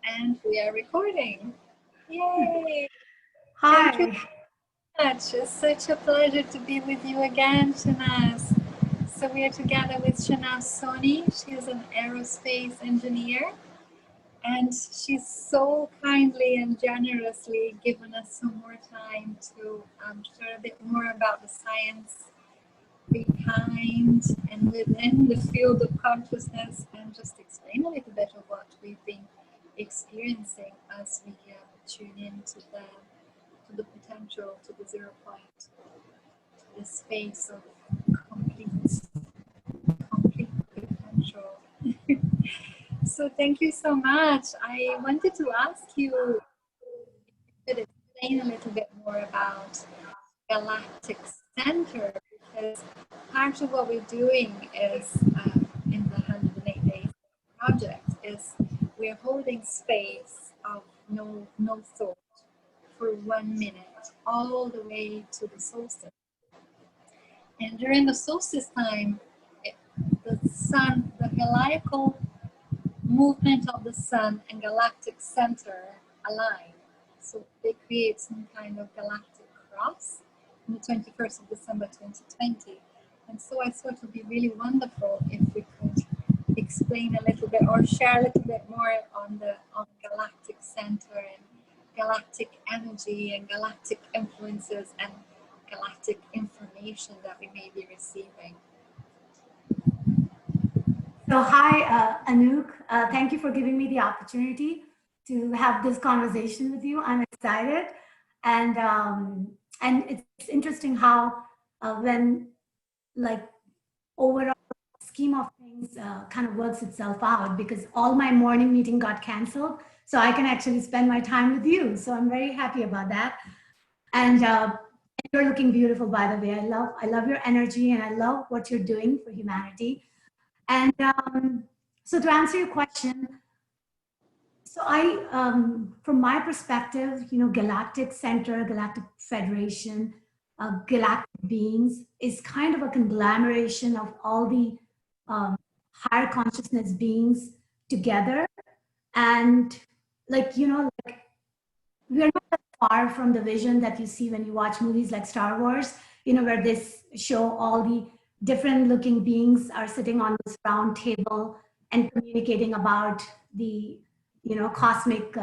And we are recording. Yay! Thank you Hi. so much. It's such a pleasure to be with you again, Shehnaz. So we are together with Shehnaz Soni. She is an aerospace engineer, and she's so kindly and generously given us some more time to share a bit more about the science behind and within the field of consciousness, and just explain a little bit of what we've been experiencing as we tune into the potential, to the 0 point, to the space of complete potential. So thank you so much. I wanted to ask you if you could explain a little bit more about Galactic Centre, because part of what we're doing is in the 108 Days project is we're holding space of no thought for 1 minute all the way to the solstice. And during the solstice time, the sun, the heliacal movement of the sun and galactic center align. So they create some kind of galactic cross on the 21st of December 2020. And so I thought it would be really wonderful if we could explain a little bit or share a little bit more on galactic center and galactic energy and galactic influences and galactic information that we may be receiving. So hi, Anouk. Thank you for giving me the opportunity to have this conversation with you. I'm excited. And it's interesting how when like overall scheme of things kind of works itself out, because all my morning meeting got canceled. So I can actually spend my time with you. So I'm very happy about that. And you're looking beautiful, by the way. I love your energy, and I love what you're doing for humanity. And so to answer your question, so from my perspective, Galactic Center, Galactic Federation, galactic beings is kind of a conglomeration of all the higher consciousness beings together. And we're not that far from the vision that you see when you watch movies like Star Wars, where they show all the different looking beings are sitting on this round table and communicating about the, cosmic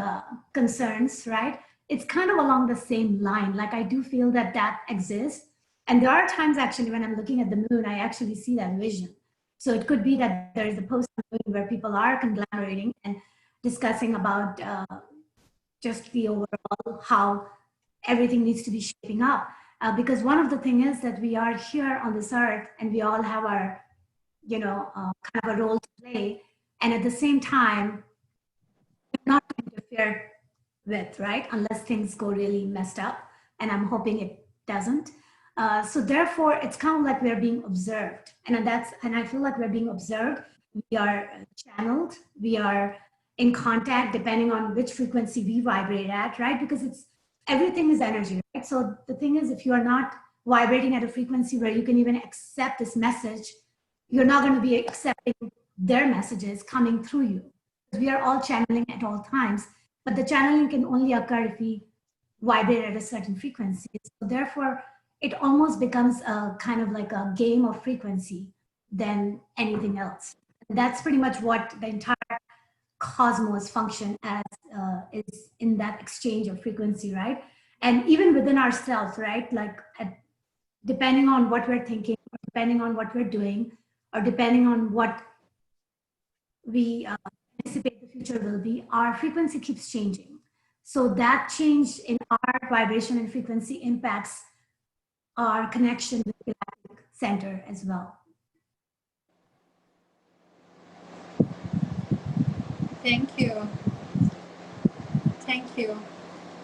concerns, right? It's kind of along the same line. Like I do feel that that exists. And there are times actually when I'm looking at the moon, I actually see that vision. So it could be that there is a post-moon where people are conglomerating and discussing about just the overall how everything needs to be shaping up. Because one of the things is that we are here on this earth and we all have our, kind of a role to play. And at the same time, we're not interfered with, right? Unless things go really messed up. And I'm hoping it doesn't. So therefore, it's kind of like we're being observed. And I feel like we're being observed. We are channeled. We are in contact depending on which frequency we vibrate at, right? Because everything is energy, right? So the thing is, if you are not vibrating at a frequency where you can even accept this message, you're not going to be accepting their messages coming through you. We are all channeling at all times, but the channeling can only occur if we vibrate at a certain frequency. So therefore, it almost becomes a kind of like a game of frequency than anything else. And that's pretty much what the entire cosmos function as is in that exchange of frequency, right? And even within ourselves, right? Like depending on what we're thinking, or depending on what we're doing, or depending on what we anticipate the future will be, our frequency keeps changing. So that change in our vibration and frequency impacts our connection with the Galactic Center as well. Thank you. Thank you.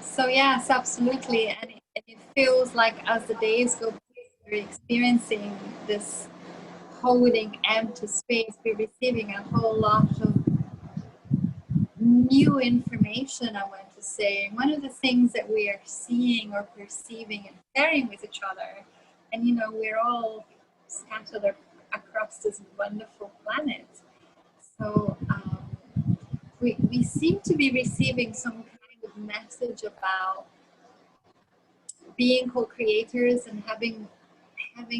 So yes, absolutely. And it feels like as the days go by, we're experiencing this holding empty space, we're receiving a whole lot of new information, I want to say. One of the things that we are seeing or perceiving and sharing with each other, and we're all scattered across this wonderful planet. So we seem to be receiving some kind of message about being co-creators and having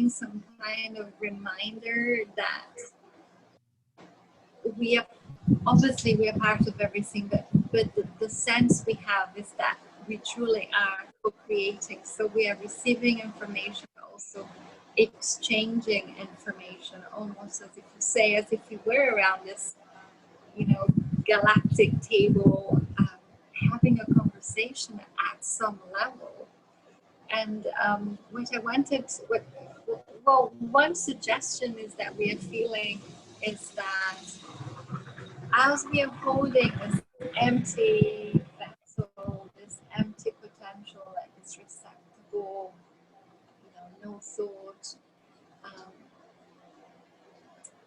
some kind of reminder that we are obviously we are part of everything, but the sense we have is that we truly are co-creating. So we are receiving information, but also exchanging information, almost as if you say, as if you were around this, galactic table, having a conversation at some level. And what I wanted, well, one suggestion is that we are feeling is that as we are holding this empty vessel, this empty potential, like this receptacle, no thought, um,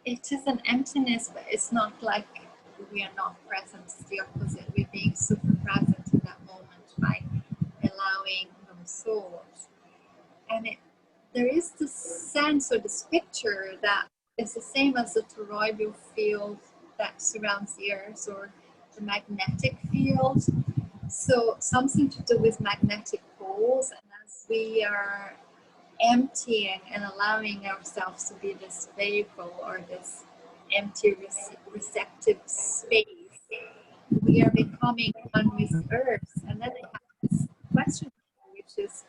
it is an emptiness, but it's not like we are not present. It's the opposite. We're being super present in that moment by allowing no thought. And there is this sense or this picture that is the same as the toroidal field that surrounds the Earth, or the magnetic field. So something to do with magnetic poles. And as we are emptying and allowing ourselves to be this vehicle or this empty receptive space, we are becoming one with Earth. And then I have this question, which is,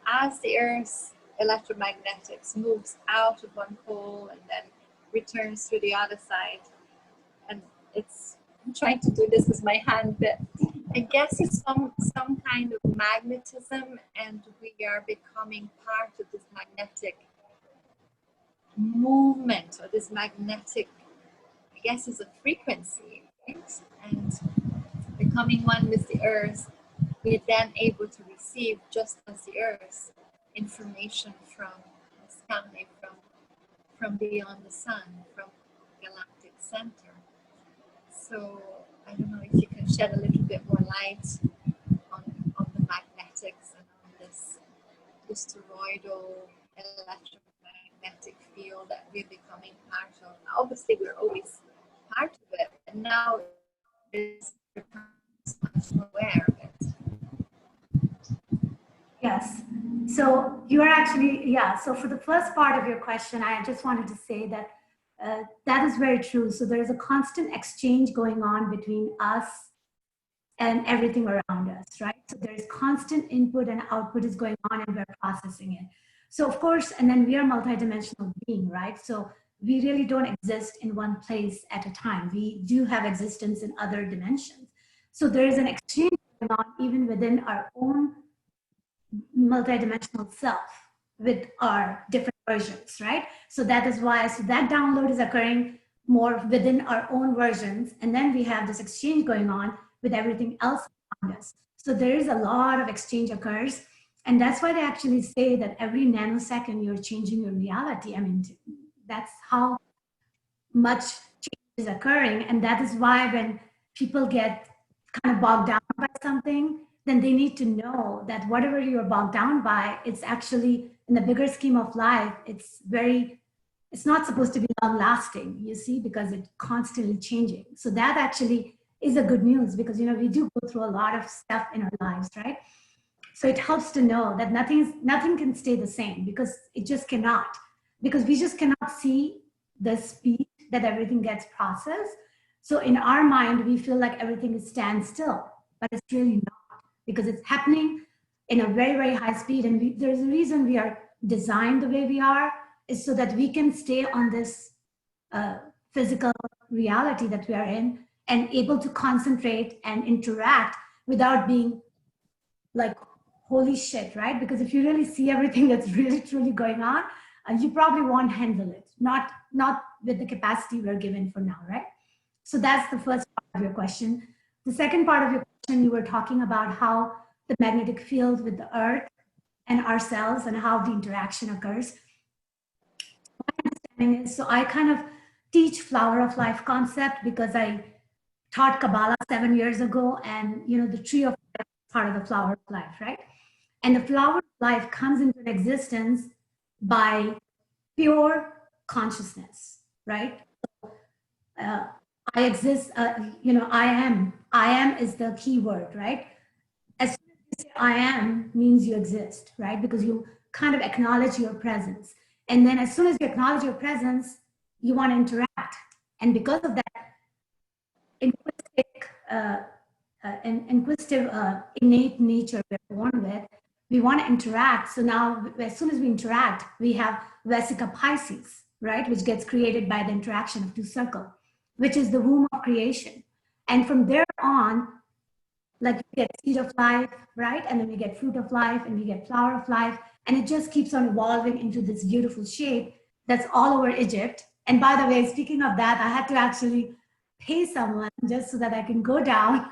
as the Earth's electromagnetics moves out of one pole and then returns to the other side, and I'm trying to do this with my hand, but I guess it's some kind of magnetism, and we are becoming part of this magnetic movement, or this magnetic, I guess, is a frequency, right? And becoming one with the Earth, we're then able to receive, just as the Earth, information from the sky, from beyond the sun, from Galactic Centre. So I don't know if you can shed a little bit more light on the magnetics and on this toroidal electromagnetic field that we're becoming part of. Obviously, we're always part of it, and now it's much more aware of it. Yes. So you are actually, yeah. So for the first part of your question, I just wanted to say that that is very true. So there is a constant exchange going on between us and everything around us, right? So there is constant input and output is going on, and we're processing it. So of course, and then we are multidimensional being, right? So we really don't exist in one place at a time. We do have existence in other dimensions. So there is an exchange going on even within our own multidimensional self with our different versions, right? So that is why, so that download is occurring more within our own versions. And then we have this exchange going on with everything else around us. So there is a lot of exchange occurs. And that's why they actually say that every nanosecond you're changing your reality. I mean, that's how much change is occurring. And that is why when people get kind of bogged down by something, then they need to know that whatever you're bogged down by, it's actually, in the bigger scheme of life, it's not supposed to be long lasting, you see, because it's constantly changing. So that actually is a good news, because, we do go through a lot of stuff in our lives, right? So it helps to know that nothing can stay the same, because it just cannot, because we just cannot see the speed that everything gets processed. So in our mind, we feel like everything is standstill, but it's really not, because it's happening in a very, very high speed. And there's a reason we are designed the way we are, is so that we can stay on this physical reality that we are in, and able to concentrate and interact without being like, holy shit, right? Because if you really see everything that's really truly going on, you probably won't handle it, not with the capacity we're given for now, right? So that's the first part of your question. The second part of your question, you were talking about how the magnetic field with the Earth and ourselves and how the interaction occurs. My understanding is, so I kind of teach flower of life concept because I taught Kabbalah 7 years ago, and the tree of life is part of the flower of life, right? And the flower of life comes into existence by pure consciousness, right? I exist, I am is the key word, right? As soon as you say I am means you exist, right? Because you kind of acknowledge your presence. And then as soon as you acknowledge your presence, you want to interact. And because of that inquisitive, innate nature we're born with, we want to interact. So now, as soon as we interact, we have Vesica Pisces, right, which gets created by the interaction of two circles, which is the womb of creation. And from there on, like we get seed of life, right? And then we get fruit of life and we get flower of life. And it just keeps on evolving into this beautiful shape that's all over Egypt. And by the way, speaking of that, I had to actually pay someone just so that I can go down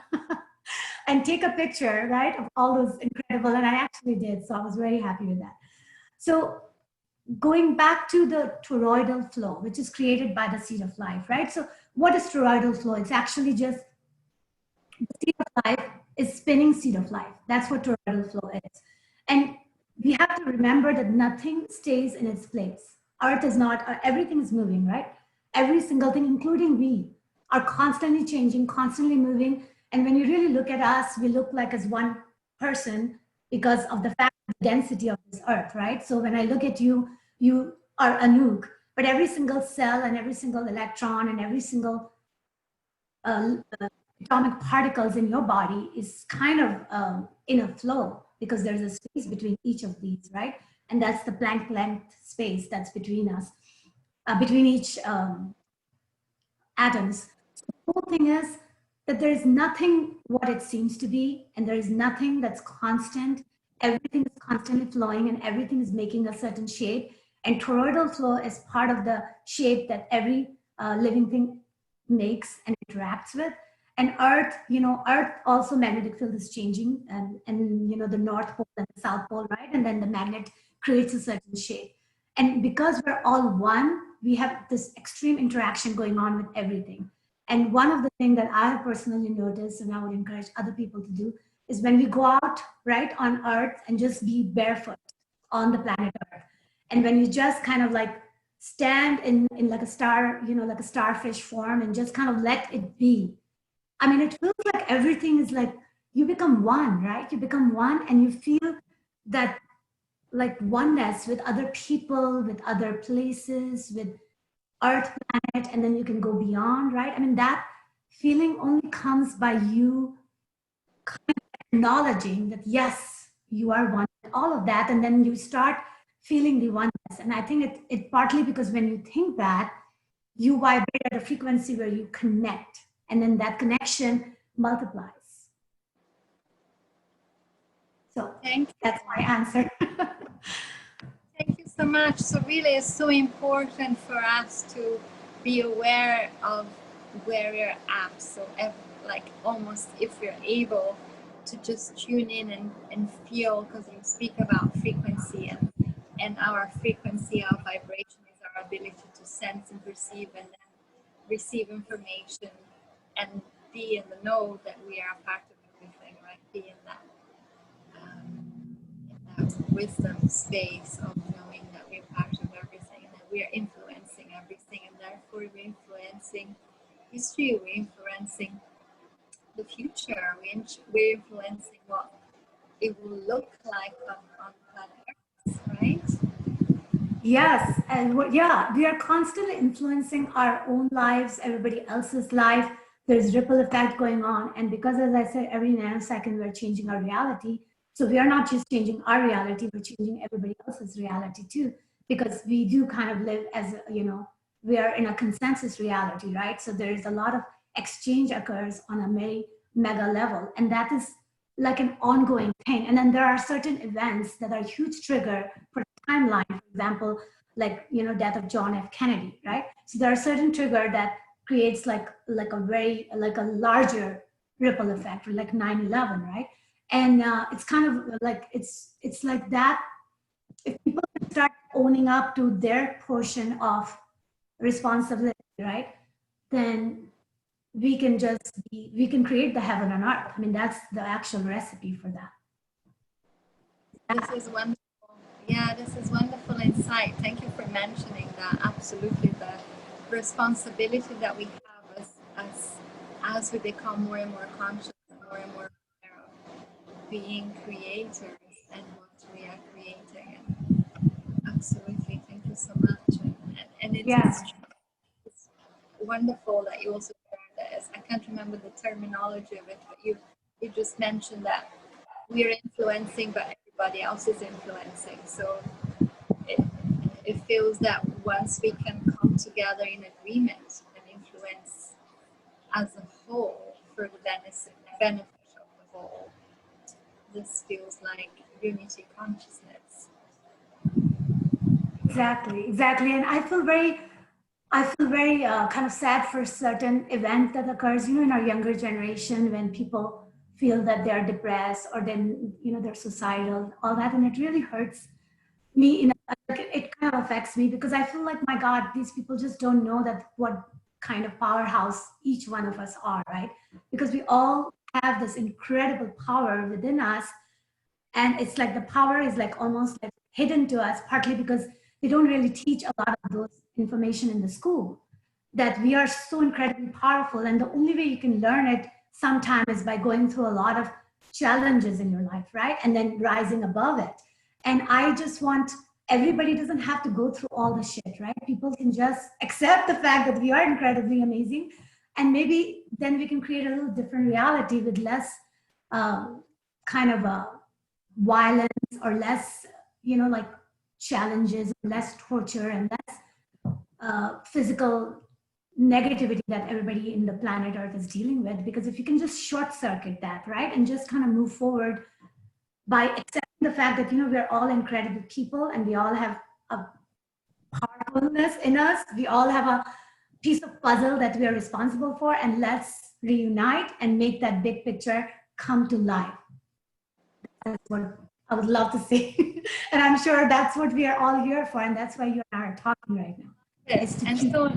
and take a picture, right, of all those incredible, and I actually did. So I was very happy with that. So going back to the toroidal flow, which is created by the seed of life, right? So what is toroidal flow? It's actually just the seed of life is spinning seed of life. That's what toroidal flow is. And we have to remember that nothing stays in its place. Earth is not, everything is moving, right? Every single thing, including we, are constantly changing, constantly moving. And when you really look at us, we look like as one person because of the fact of the density of this earth, right? So when I look at you, you are a nuke, but every single cell and every single electron and every single atomic particles in your body is kind of in a flow because there's a space between each of these, right? And that's the Planck length space that's between us, between each atoms. So the whole thing is that there is nothing what it seems to be, and there is nothing that's constant. Everything is constantly flowing, and everything is making a certain shape. And toroidal flow is part of the shape that every living thing makes and interacts with. And Earth, Earth also magnetic field is changing, and the North Pole and the South Pole, right? And then the magnet creates a certain shape. And because we're all one, we have this extreme interaction going on with everything. And one of the things that I have personally noticed, and I would encourage other people to do, is when we go out, right, on Earth and just be barefoot on the planet Earth. And when you just kind of like stand in like a star, like a starfish form and just kind of let it be. I mean, it feels like everything is like you become one, right? You become one and you feel that like oneness with other people, with other places, with Earth, planet, and then you can go beyond, right? I mean, that feeling only comes by you kind of acknowledging that, yes, you are one, all of that, and then you start feeling the oneness. And I think it partly because when you think that, you vibrate at a frequency where you connect, and then that connection multiplies. So that's my answer. Thank you so much. So really it's so important for us to be aware of where we're at. So like almost if we're able to just tune in and feel, because you speak about frequency and our frequency, our vibration is our ability to sense and perceive and then receive information and be in the know that we are part of everything, right? Be in that wisdom space of knowing that we're part of everything and that we're influencing everything, and therefore we're influencing history, we're influencing the future, we're influencing what it will look like on planet Earth, right? Yes, and we are constantly influencing our own lives, everybody else's life. There's ripple effect going on, and because, as I said, every nanosecond we're changing our reality. So we are not just changing our reality; we're changing everybody else's reality too. Because we do kind of live as we are in a consensus reality, right? So there is a lot of exchange occurs on a very mega level, and that is like an ongoing thing. And then there are certain events that are huge trigger for timeline, for example, like death of John F. Kennedy, right? So there are certain trigger that creates like a very like a larger ripple effect, or like 9/11, right? And it's kind of like it's like that. If people start owning up to their portion of responsibility, right, then we can create the heaven on earth. I mean, that's the actual recipe for that. This is wonderful. Yeah, this is wonderful insight. Thank you for mentioning that. Absolutely, the responsibility that we have as as we become more and more conscious and more aware of being creators and what we are creating. And absolutely, thank you so much. And Yeah. it's wonderful that you also shared this. I can't remember the terminology of it, but you just mentioned that we're influencing, but everybody else is influencing. So it, it feels that once we can come together in agreement and influence as a whole for the benefit of the whole, this feels like unity consciousness. Exactly. And I feel very kind of sad for certain event that occurs, in our younger generation when people feel that they're depressed or then, they're suicidal, all that. And it really hurts me. Like, it kind of affects me because I feel like, my God, these people just don't know that what kind of powerhouse each one of us are, right? Because we all have this incredible power within us, and it's like the power is like almost like hidden to us, partly because they don't really teach a lot of those information in the school, that we are so incredibly powerful, and the only way you can learn it sometime is by going through a lot of challenges in your life, right? And then rising above it. And I just want everybody doesn't have to go through all the shit, right? People can just accept the fact that we are incredibly amazing, and maybe then we can create a little different reality with less kind of a violence, or less, like challenges, less torture, and less physical negativity that everybody in the planet Earth is dealing with. Because if you can just short circuit that, right, and just kind of move forward by accepting the fact that, we're all incredible people and we all have a powerfulness in us, we all have a piece of puzzle that we are responsible for, and let's reunite and make that big picture come to life. That's what I would love to see. And I'm sure that's what we are all here for. And that's why you and I are talking right now. Yes, and so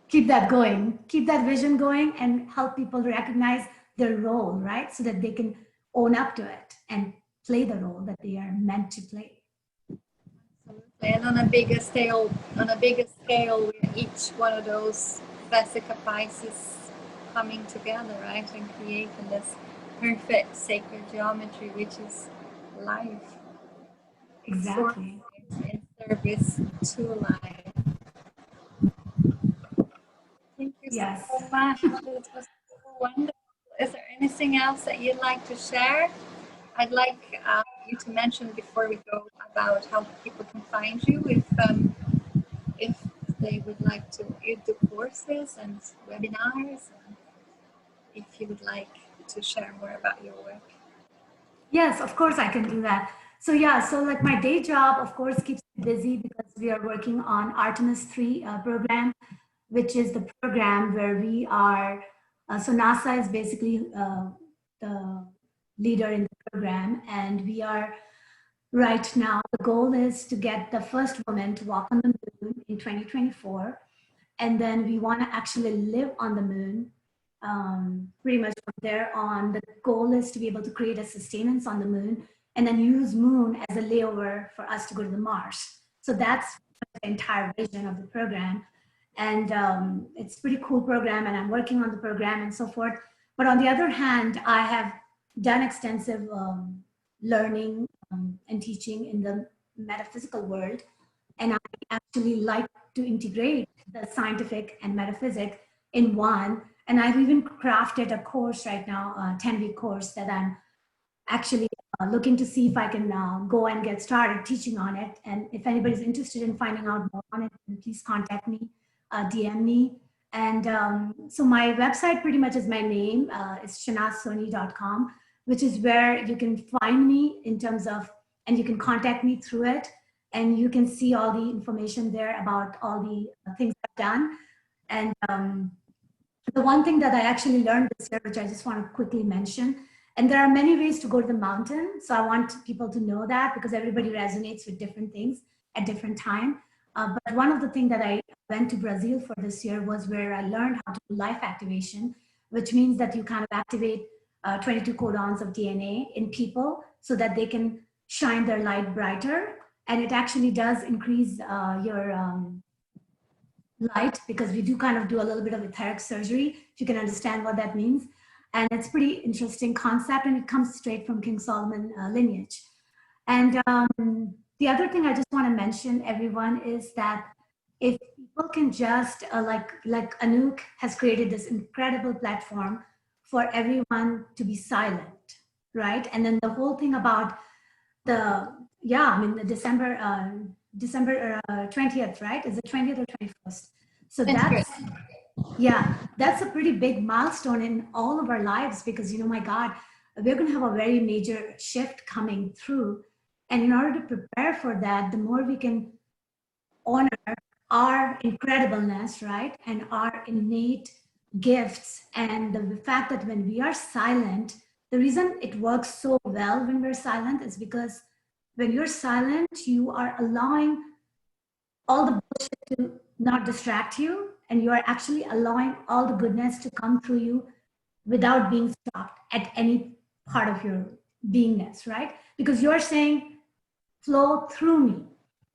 Keep that going, keep that vision going, and help people recognize their role, right? So that they can own up to it and play the role that they are meant to play. and on a bigger scale, where each one of those Vesica Pisces coming together, right, and creating this perfect sacred geometry, which is life. Exactly. In service to life. Thank you Yes. so much. This was so wonderful. Is there anything else that you'd like to share? I'd like you to mention before we go about how people can find you if they would like to do courses and webinars, and if you would like to share more about your work. Yes, of course I can do that. So yeah, so like my day job, of course, keeps me busy because we are working on Artemis 3 program, which is the program where we are, so NASA is basically the leader in the program, and we are right now, the goal is to get the first woman to walk on the moon in 2024. And then we want to actually live on the moon. Pretty much from there on, the goal is to be able to create a sustenance on the moon and then use moon as a layover for us to go to the Mars. So that's the entire vision of the program. And it's a pretty cool program, and I'm working on the program and so forth. But on the other hand, I have done extensive learning and teaching in the metaphysical world. And I actually like to integrate the scientific and metaphysic in one. And I've even crafted a course right now, a 10-week course that I'm actually looking to see if I can go and get started teaching on it. And if anybody's interested in finding out more on it, then please contact me, DM me. And so my website pretty much is my name. It's shehnazsoni.com, which is where you can find me in terms of, and you can contact me through it. And you can see all the information there about all the things I've done. And the one thing that I actually learned this year, which I just want to quickly mention, and there are many ways to go to the mountain. So I want people to know that, because everybody resonates with different things at different time. But one of the things that I went to Brazil for this year was where I learned how to do life activation, which means that you kind of activate 22 codons of DNA in people so that they can shine their light brighter. And it actually does increase your light, because we do kind of do a little bit of etheric surgery, if you can understand what that means. And it's pretty interesting concept, and it comes straight from King Solomon lineage. And the other thing I just want to mention, everyone, is that if people can just, like Anouk has created this incredible platform for everyone to be silent, right? And then the whole thing about the December 20th, right? Is it 20th or 21st? So that's a pretty big milestone in all of our lives, because, my God, we're going to have a very major shift coming through. And in order to prepare for that, the more we can honor our incredibleness, right? And our innate gifts, and the fact that when we are silent, the reason it works so well when we're silent is because when you're silent, you are allowing all the bullshit to not distract you, and you are actually allowing all the goodness to come through you without being stopped at any part of your beingness, right? Because you're saying, flow through me.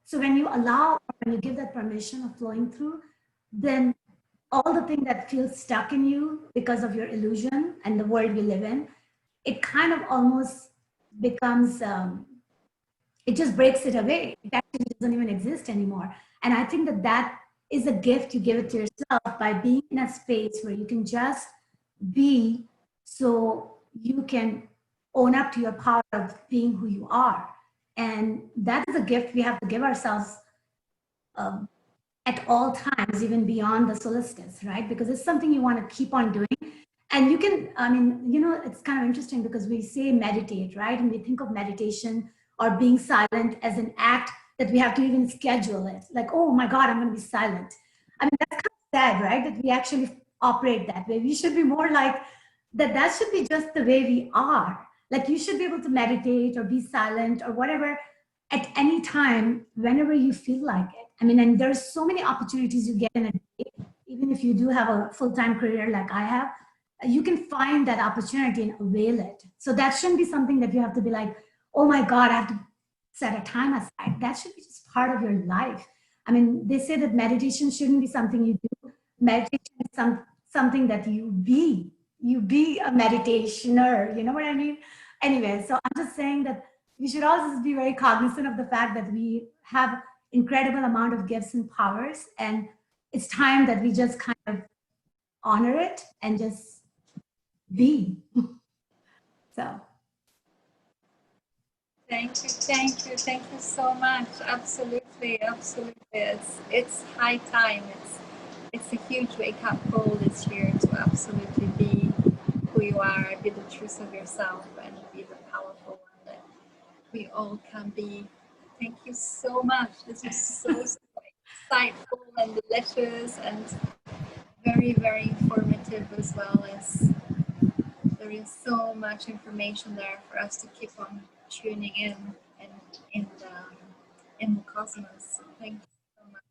So when you allow, when you give that permission of flowing through, then all the thing that feels stuck in you because of your illusion and the world we live in, it kind of almost becomes, it just breaks it away. It actually doesn't even exist anymore. And I think that that is a gift you give it to yourself by being in a space where you can just be, so you can own up to your power of being who you are. And that is a gift we have to give ourselves at all times, even beyond the solstice, right? Because it's something you want to keep on doing. And you can, it's kind of interesting because we say meditate, right? And we think of meditation or being silent as an act that we have to even schedule it. Like, oh my God, I'm going to be silent. I mean, that's kind of sad, right? That we actually operate that way. We should be more like that should be just the way we are. Like, you should be able to meditate or be silent or whatever at any time, whenever you feel like it. I mean, and there's so many opportunities you get in a day, even if you do have a full-time career like I have, you can find that opportunity and avail it. So that shouldn't be something that you have to be like, oh my God, I have to set a time aside. That should be just part of your life. I mean, they say that meditation shouldn't be something you do. Meditation is something that you be a meditationer, you know what I mean? Anyway, so I'm just saying that we should also be very cognizant of the fact that we have incredible amount of gifts and powers, and it's time that we just kind of honor it and just be. So Thank you so much. Absolutely. It's high time. It's a huge wake-up call this year to absolutely be who you are, be the truth of yourself, and be the powerful one that we all can be. Thank you so much. This was so insightful and delicious, and very, very informative, as well as there is so much information there for us to keep on tuning in and in the cosmos. So thank you so much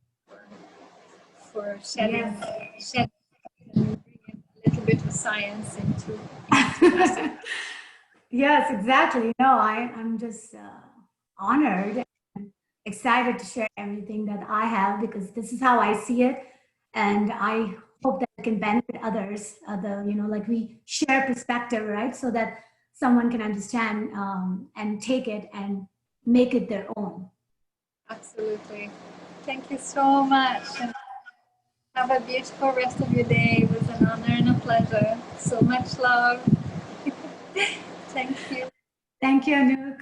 for shedding and bringing a little bit of science into Yes, exactly. No, I'm just honored and excited to share everything that I have, because this is how I see it, and I hope that it can benefit others. Like we share perspective, right? So that someone can understand and take it and make it their own. Absolutely. Thank you so much. And have a beautiful rest of your day. It was an honor and a pleasure. So much love. Thank you. Thank you, Anouk.